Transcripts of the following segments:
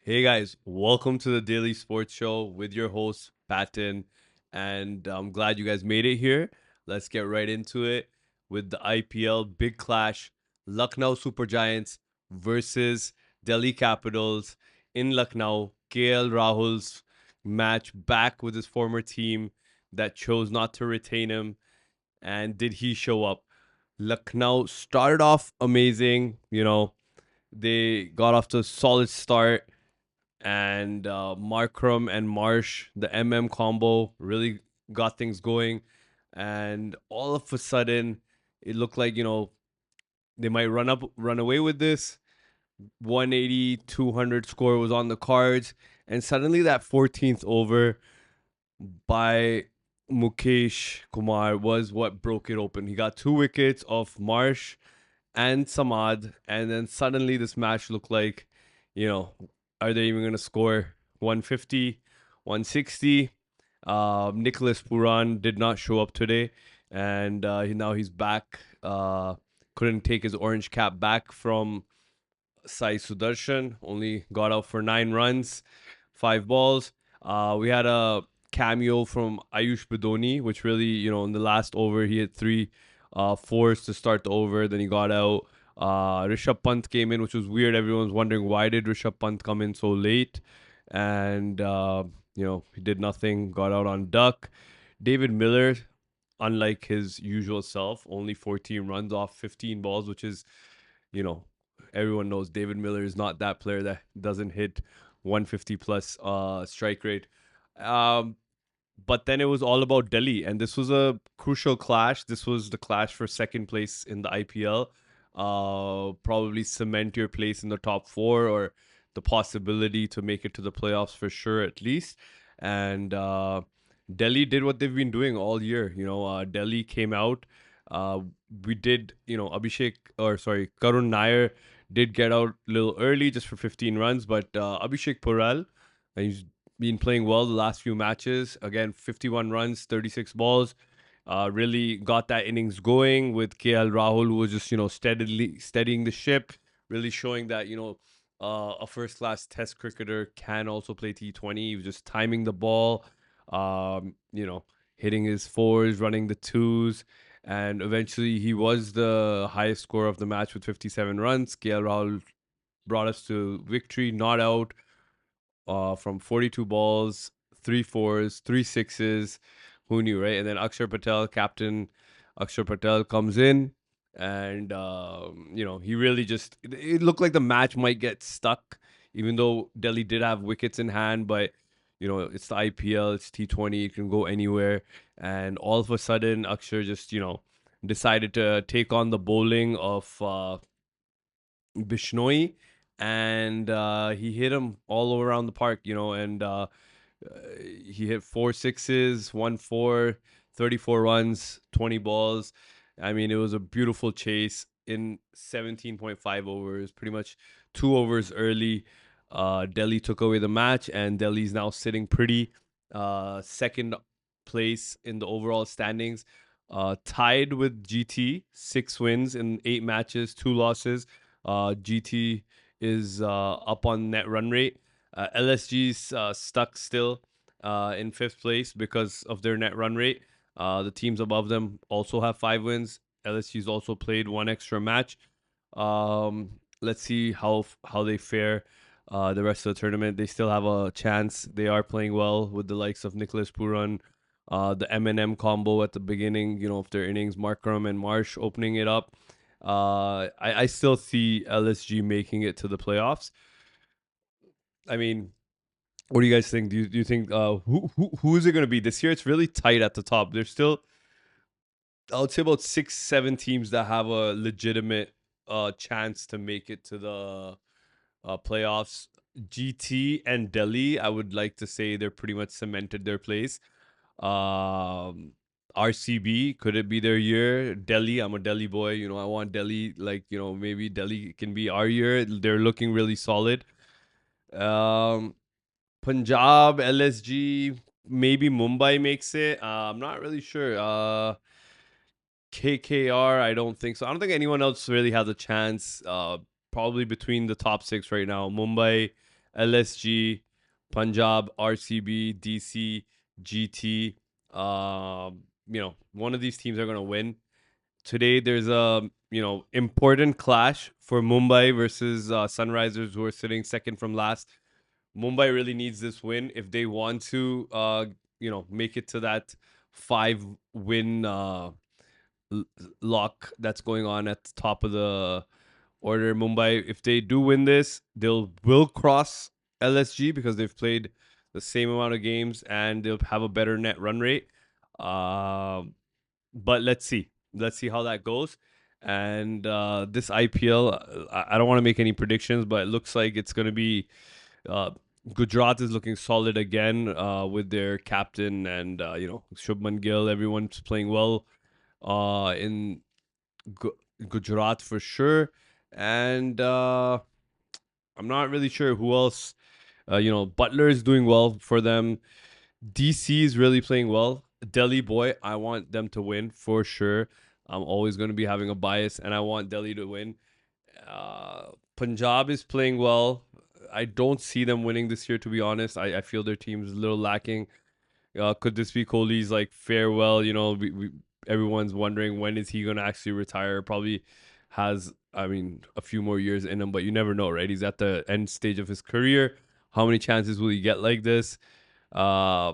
Hey guys, welcome to the Daily Sports Show with your host, Patton. And I'm glad you guys made it here. Let's get right into it with the IPL Big Clash Lucknow Super Giants versus Delhi Capitals in Lucknow. KL Rahul's match back with his former team that chose not to retain him. And did he show up? Lucknow started off amazing. They got off to a solid start and Markram and Marsh, the combo, really got things going. And all of a sudden, it looked like they might run away with this. 180, 200 score was on the cards, and suddenly that 14th over by Mukesh Kumar was what broke it open. He got two wickets off Marsh and Samad, and then suddenly this match looked like, you know, are they even going to score 150, 160? Nicholas Puran did not show up today, and now he's back. Couldn't take his orange cap back from Sai Sudarshan. Only got out for 9 runs, 5 balls. We had a cameo from Ayush Badoni, which really, in the last over, he had three fours to start the over. Then he got out. Rishabh Pant came in, which was weird. Everyone's wondering why did Rishabh Pant come in so late, and he did nothing. Got out on duck. David Miller, unlike his usual self, only 14 runs off 15 balls, which is you know, everyone knows David Miller is not that player that doesn't hit 150 plus strike rate. Um, but then it was all about Delhi, and this was a crucial clash. This was the clash for second place in the IPL. Probably cement your place in the top four or the possibility to make it to the playoffs for sure, at least. And Delhi did what they've been doing all year. Delhi came out. Uh, we did, Karun Nair did get out a little early just for 15 runs, but Abhishek Pural, he's been playing well the last few matches. Again, 51 runs, 36 balls. Really got that innings going with KL Rahul, who was just steadily steadying the ship, really showing that a first class Test cricketer can also play T20. He was just timing the ball, um, you know, hitting his fours, running the twos, and eventually he was the highest scorer of the match with 57 runs. KL Rahul brought us to victory, not out, from 42 balls, three fours, three sixes. Who knew, right? And then Akshar Patel, captain Akshar Patel, comes in, and he really just. It looked like the match might get stuck, even though Delhi did have wickets in hand, but. It's the IPL, it's T20, it can go anywhere. And all of a sudden, Akshar just, decided to take on the bowling of Bishnoi, and he hit him all around the park, and he hit four sixes, 1 4, 34 runs, 20 balls. I mean, it was a beautiful chase in 17.5 overs, pretty much 2 overs early. Delhi took away the match, and Delhi's now sitting pretty, second place in the overall standings, tied with GT, 6 wins in 8 matches, 2 losses. GT is up on net run rate. LSG's stuck still in fifth place because of their net run rate. The teams above them also have 5 wins. LSG's also played one extra match. Let's see how they fare the rest of the tournament. They still have a chance. They are playing well with the likes of Nicholas Puran, the combo at the beginning, of their innings, Markram and Marsh opening it up. I still see LSG making it to the playoffs. I mean, what do you guys think? Do you think who is it going to be this year? It's really tight at the top. There's still, I would say, about 6 7 teams that have a legitimate chance to make it to the playoffs. GT and Delhi, I would like to say they're pretty much cemented their place. RCB, could it be their year? Delhi, I'm a Delhi boy. I want Delhi. Like, maybe Delhi can be our year. They're looking really solid. Um, Punjab, LSG, maybe Mumbai makes it. I'm not really sure. KKR, I don't think so. I don't think anyone else really has a chance. Probably between the top six right now, Mumbai, LSG, Punjab, RCB, DC, GT. One of these teams are going to win. Today there's a important clash for Mumbai versus Sunrisers, who are sitting second from last. Mumbai really needs this win if they want to make it to that 5 win lock that's going on at the top of the order. Mumbai, if they do win this, they'll will cross LSG because they've played the same amount of games and they'll have a better net run rate. Um but let's see how that goes. And this IPL, I don't want to make any predictions, but it looks like it's going to be uh, Gujarat is looking solid again with their captain and Shubman Gill. Everyone's playing well in Gu- Gujarat for sure. And I'm not really sure who else. Butler is doing well for them. DC is really playing well. Delhi boy, I want them to win for sure. I'm always going to be having a bias, and I want Delhi to win. Punjab is playing well. I don't see them winning this year, to be honest. I feel their team's a little lacking. Could this be Kohli's like farewell? Everyone's wondering when is he going to actually retire. Probably has, I mean, a few more years in him, but you never know, right? He's at the end stage of his career. How many chances will he get like this? Uh,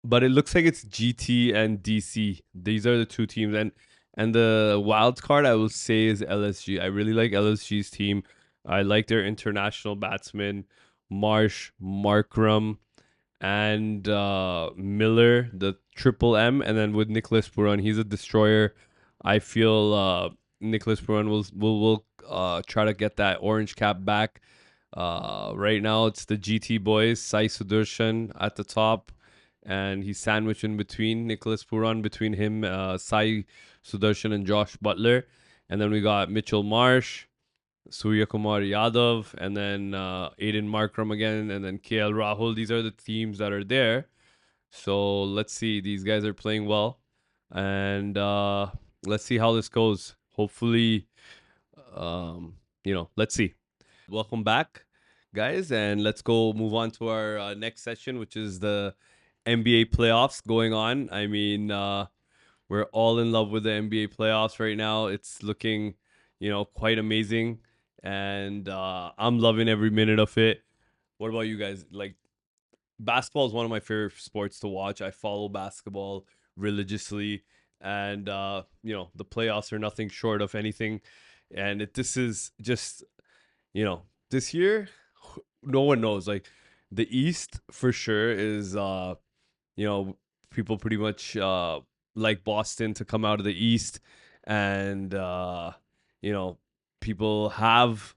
but it looks like it's GT and DC. These are the two teams, and the wild card I will say is LSG. I really like LSG's team. I like their international batsmen, Marsh, Markram, and Miller, the triple M, and then with Nicholas Puran, he's a destroyer. I feel Nicholas Puran will try to get that orange cap back. Right now, it's the GT boys, Sai Sudarshan at the top, and he's sandwiched in between Nicholas Puran, between him, Sai Sudarshan, and Josh Butler. And then we got Mitchell Marsh, Surya Kumar Yadav, and then Aiden Markram again, and then KL Rahul. These are the teams that are there. So let's see. These guys are playing well, and let's see how this goes. Hopefully, let's see. Welcome back, guys, and let's go move on to our next session, which is the NBA playoffs going on. I mean, we're all in love with the NBA playoffs right now. It's looking, quite amazing, and I'm loving every minute of it. What about you guys? Like, basketball is one of my favorite sports to watch. I follow basketball religiously, and the playoffs are nothing short of anything. And this is just, this year, no one knows. Like, the East for sure is, you know, people pretty much like Boston to come out of the East, and you know, people have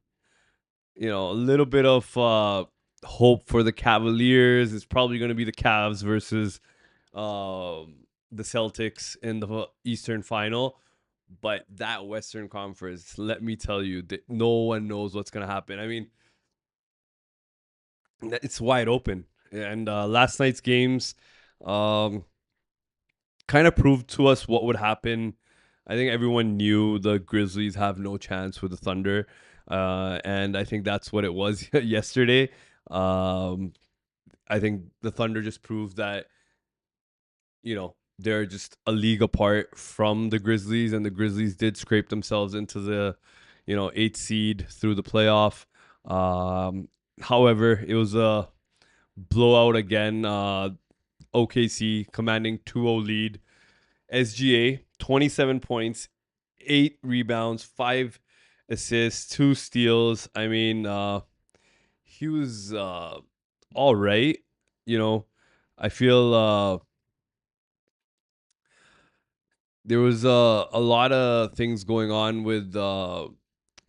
a little bit of hope for the Cavaliers. It's probably going to be the Cavs versus the Celtics in the Eastern Final. But that Western Conference, let me tell you, that no one knows what's going to happen. I mean, it's wide open. And last night's games um, kind of proved to us what would happen. I think everyone knew the Grizzlies have no chance with the Thunder. And I think that's what it was yesterday. Um, I think the Thunder just proved that, they're just a league apart from the Grizzlies, and the Grizzlies did scrape themselves into the, 8th seed through the playoff. Um, However, it was a blowout again. OKC commanding 2-0 lead. SGA, 27 points, 8 rebounds, 5 assists, 2 steals. I mean, he was all right. You know, I feel there was a lot of things going on with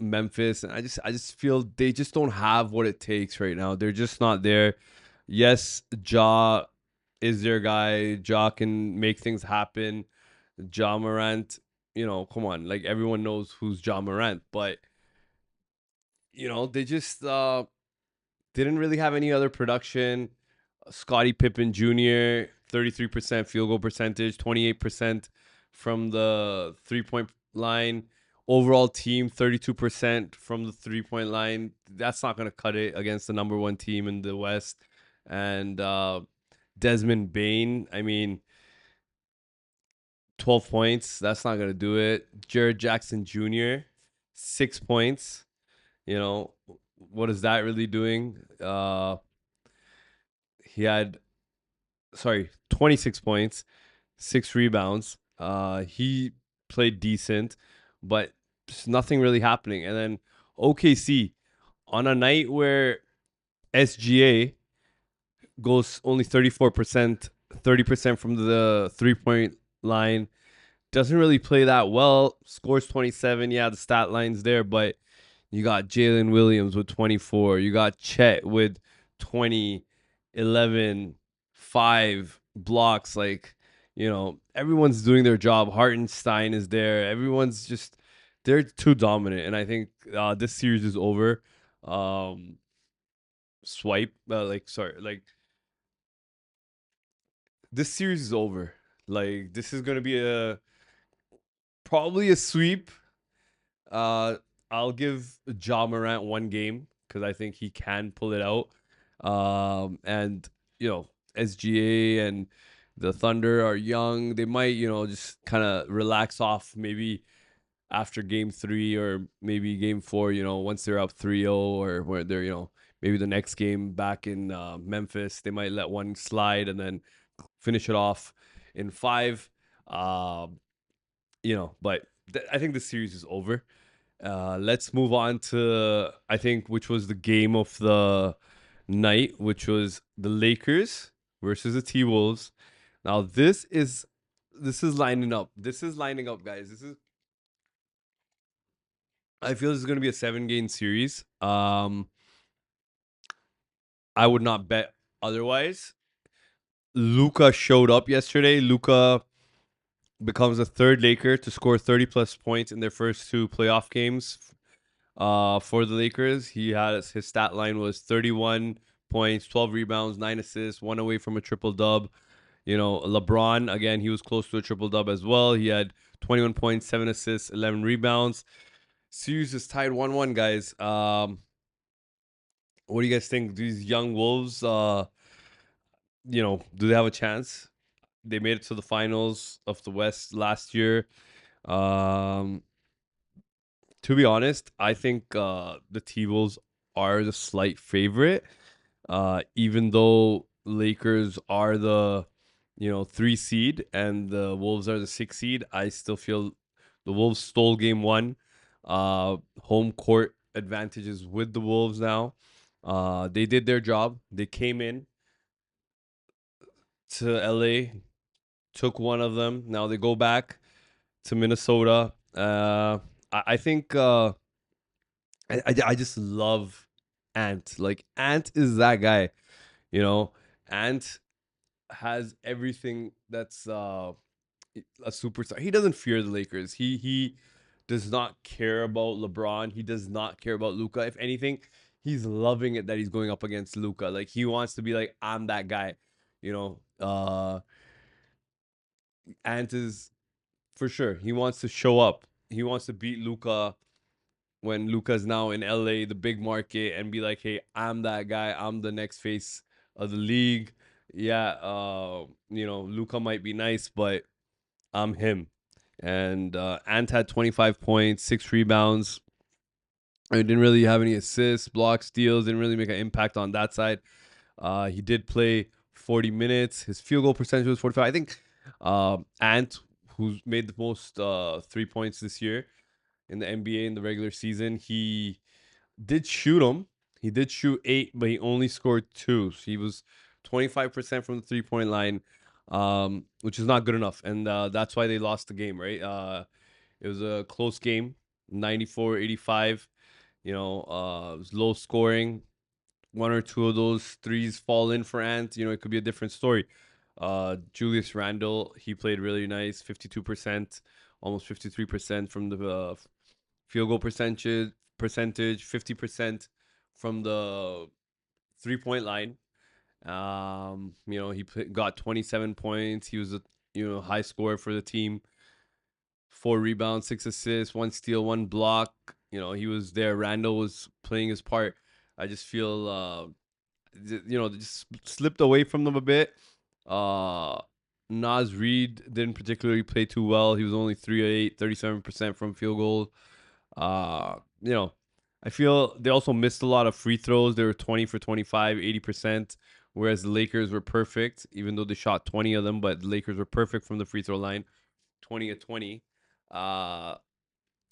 Memphis, and I just feel they just don't have what it takes right now. They're just not there. Yes, Ja is their guy. Ja can make things happen. Ja Morant, come on, like everyone knows who's Ja Morant, but they just didn't really have any other production. Scottie Pippen Jr., 33% field goal percentage, 28% from the 3-point line. overall team, 32% from the 3 point line. That's not going to cut it against the number one team in the West. And Desmond Bain, I mean, 12 points. That's not going to do it. Jared Jackson Jr., 6 points. You know, what is that really doing? He had, sorry, 26 points, 6 rebounds. He played decent, but just nothing really happening. And then OKC, on a night where SGA goes only 34%, 30% from the 3 point line, doesn't really play that well, scores 27. Yeah, the stat line's there, but you got Jalen Williams with 24. You got Chet with 20, 11, 5 blocks. Like, everyone's doing their job. Hartenstein is there. Everyone's just, they're too dominant. And I think this series is over. Um, this series is over. Like, this is going to be probably a sweep. Uh, I'll give Ja Morant one game because I think he can pull it out. And SGA and the Thunder are young. They might, just kind of relax off maybe after game three or maybe game four, once they're up 3-0 or where they're, maybe the next game back in Memphis, they might let one slide and then finish it off in five. But I think the series is over. Let's move on to I think which was the game of the night, which was the Lakers versus the T Wolves. Now this is lining up. This is lining up, guys. I feel this is gonna be a 7 game series. I would not bet otherwise. Luka showed up yesterday. Luka becomes the third Laker to score 30 plus points in their first two playoff games. For the Lakers, his stat line was 31 points, 12 rebounds, 9 assists, one away from a triple dub. LeBron again, he was close to a triple dub as well. He had 21 points, 7 assists, 11 rebounds. Series is tied 1-1, guys. What do you guys think? These young Wolves, do they have a chance? They made it to the finals of the West last year. Um, to be honest, I think the T Wolves are the slight favorite. Even though Lakers are the 3 seed and the Wolves are the 6 seed, I still feel the Wolves stole game one. Home court advantages with the Wolves now. They did their job. They came in to LA, took one of them. Now they go back to Minnesota. I think I just love Ant. Like Ant is that guy, you know. Ant has everything that's a superstar. He doesn't fear the Lakers. He does not care about LeBron. He does not care about Luca. If anything, he's loving it that he's going up against Luca. Like he wants to be like, I'm that guy. You know, Ant is for sure. He wants to show up. He wants to beat Luca when Luca's now in LA, the big market, and be like, hey, I'm that guy. I'm the next face of the league. Yeah, Luca might be nice, but I'm him. And Ant had 25 points, 6 rebounds. I didn't really have any assists, blocks, steals. Didn't really make an impact on that side. He did play 40 minutes. His field goal percentage was 45. I think Ant, who's made the most 3 points this year in the NBA in the regular season, he did shoot them. He did shoot 8, but he only scored 2. So he was 25% from the 3 point line, which is not good enough. And that's why they lost the game, right? It was a close game, 94-85. It was low scoring. One or two of those threes fall in for Ant. It could be a different story. Julius Randle, he played really nice, 52%, almost 53% from the field goal percentage 50% from the 3 point line. He got 27 points. He was a high scorer for the team. 4 rebounds, 6 assists, 1 steal, 1 block. He was there. Randall was playing his part. I just feel, just slipped away from them a bit. Uh, Nas Reed didn't particularly play too well. He was only 3 of 8, 37% from field goal. Uh, you know, I feel they also missed a lot of free throws. They were 20 for 25, 80%, whereas the Lakers were perfect, even though they shot 20 of them, but the Lakers were perfect from the free throw line, 20 of 20. Uh,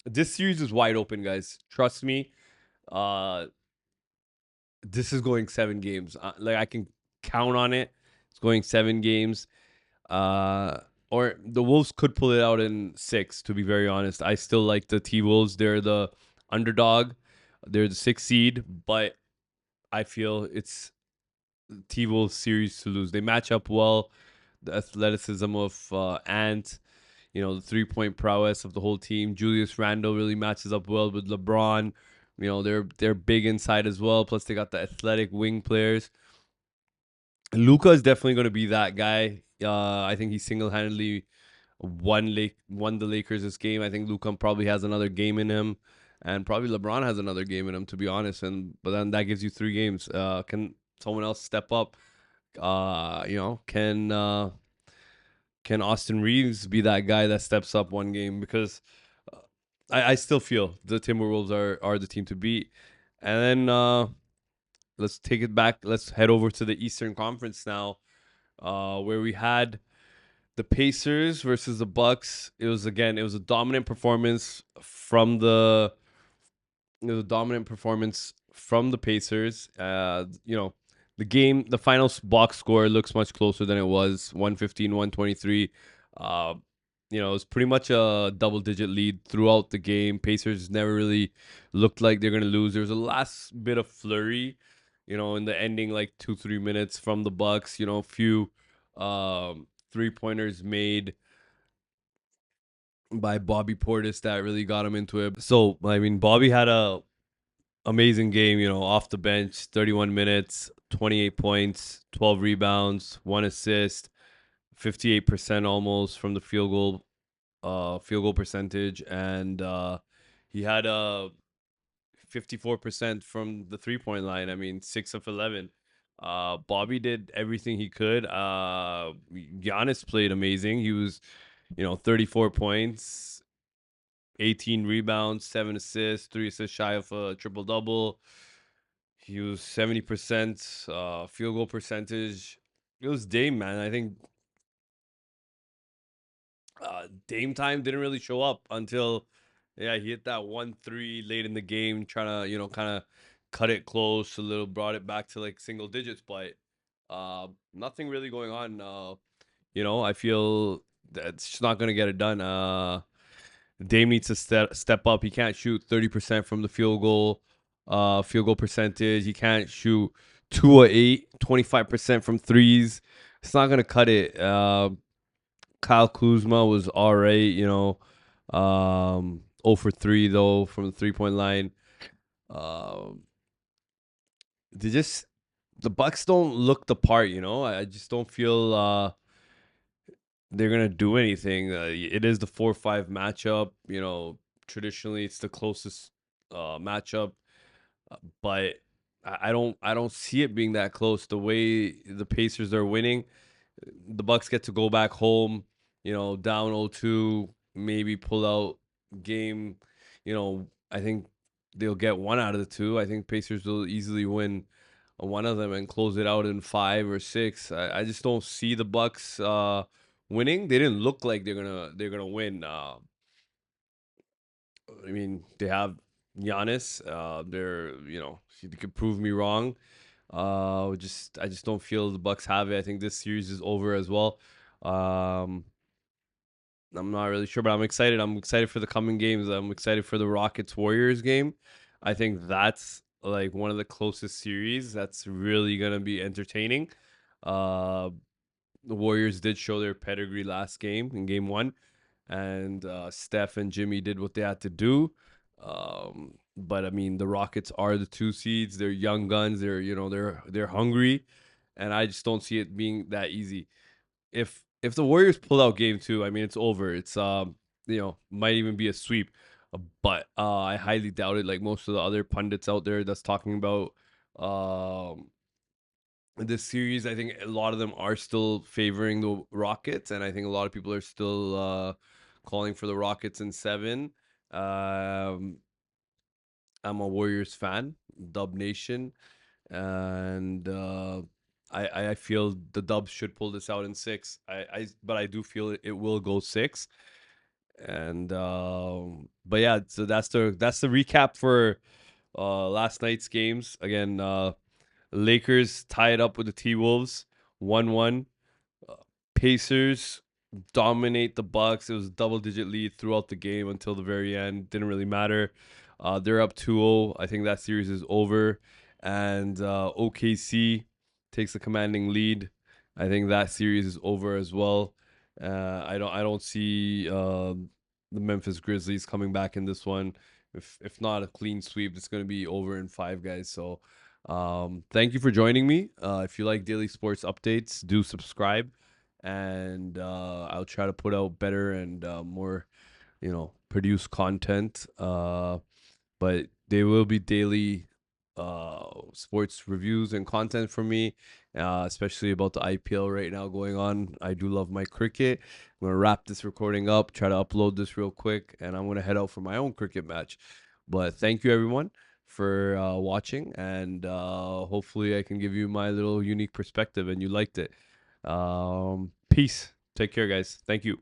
this series is wide open, guys. Trust me. Uh, this is going 7 games. Like I can count on it. It's going 7 games. Uh, or the Wolves could pull it out in 6. To be very honest, I still like the T Wolves. They're the underdog. They're the 6th seed, but I feel it's T Wolves series to lose. They match up well. The athleticism of Ant, the 3-point prowess of the whole team. Julius Randle really matches up well with LeBron. They're big inside as well. Plus they got the athletic wing players. Luka is definitely going to be that guy. I think he single-handedly won the Lakers this game. I think Luka probably has another game in him, and probably LeBron has another game in him, to be honest. But then that gives you 3 games. Can someone else step up? Can Austin Reeves be that guy that steps up one game? Because I still feel the Timberwolves are the team to beat. And then let's take it back. Let's head over to the Eastern Conference now, where we had the Pacers versus the Bucks. It was a dominant performance from the Pacers. The final box score looks much closer than it was, 115, 123. It was pretty much a double-digit lead throughout the game. Pacers never really looked like they're going to lose. There was a last bit of flurry, in the ending, like 2-3 minutes from the Bucks. A few three-pointers made by Bobby Portis that really got him into it. So, I mean, Bobby had a amazing game, off the bench, 31 minutes, 28 points, 12 rebounds, 1 assist, 58% almost from the field goal percentage, and he had a 54% from the 3-point line. I mean, 6 of 11. Bobby did everything he could. Giannis played amazing. He was, 34 points, 18 rebounds, 7 assists, 3 assists shy of a triple double. He was 70% field goal percentage. It was Dame, man. I think Dame time didn't really show up until, yeah, he hit that 1-3 late in the game, trying to, kind of cut it close a little, brought it back to like single digits, but nothing really going on. I feel that's just not going to get it done. Dame needs to step up. He can't shoot 30% from the field goal percentage. He can't shoot 2 or 8, 25% from threes. It's not gonna cut it. Kyle Kuzma was all right, 0 for 3 though from the 3-point line. Um, they just the Bucks don't look the part, I just don't feel they're gonna do anything. It is the 4-5 matchup. Traditionally it's the closest matchup, but I don't see it being that close. The way the Pacers are winning, the Bucks get to go back home, down 0-2, maybe pull out game. I think they'll get one out of the two. I think Pacers will easily win one of them and close it out in 5 or 6. I just don't see the Bucks winning. They didn't look like they're gonna win. I mean, they have Giannis. You could prove me wrong. I just don't feel the Bucks have it. I think this series is over as well. Um, I'm not really sure, but I'm excited. I'm excited for the coming games. I'm excited for the Rockets Warriors game. I think that's like one of the closest series that's really gonna be entertaining. Uh, the Warriors did show their pedigree last game in game one, and Steph and Jimmy did what they had to do. But I mean, the Rockets are the 2 seeds. They're young guns. They're hungry, and I just don't see it being that easy. If the Warriors pull out game 2, I mean, it's over. It's might even be a sweep. But I highly doubt it. Like most of the other pundits out there that's talking about um, this series, I think a lot of them are still favoring the Rockets, and I think a lot of people are still calling for the Rockets in seven. Um, I'm a Warriors fan, Dub Nation, and I feel the Dubs should pull this out in six. But I do feel it will go six. And but yeah, so that's the recap for last night's games. Again, Lakers tied up with the T Wolves, 1-1. Pacers dominate the Bucks. It was a double digit lead throughout the game until the very end. Didn't really matter. They're up 2-0. I think that series is over. And OKC takes the commanding lead. I think that series is over as well. I don't see the Memphis Grizzlies coming back in this one. If not a clean sweep, it's going to be over in five, guys. So thank you for joining me. If you like daily sports updates, do subscribe, and I'll try to put out better and more, produce content. But they will be daily sports reviews and content from me, especially about the IPL right now going on. I do love my cricket. I'm gonna wrap this recording up, try to upload this real quick, and I'm gonna head out for my own cricket match. But thank you everyone for watching, and hopefully I can give you my little unique perspective and you liked it. Peace. Take care, guys. Thank you.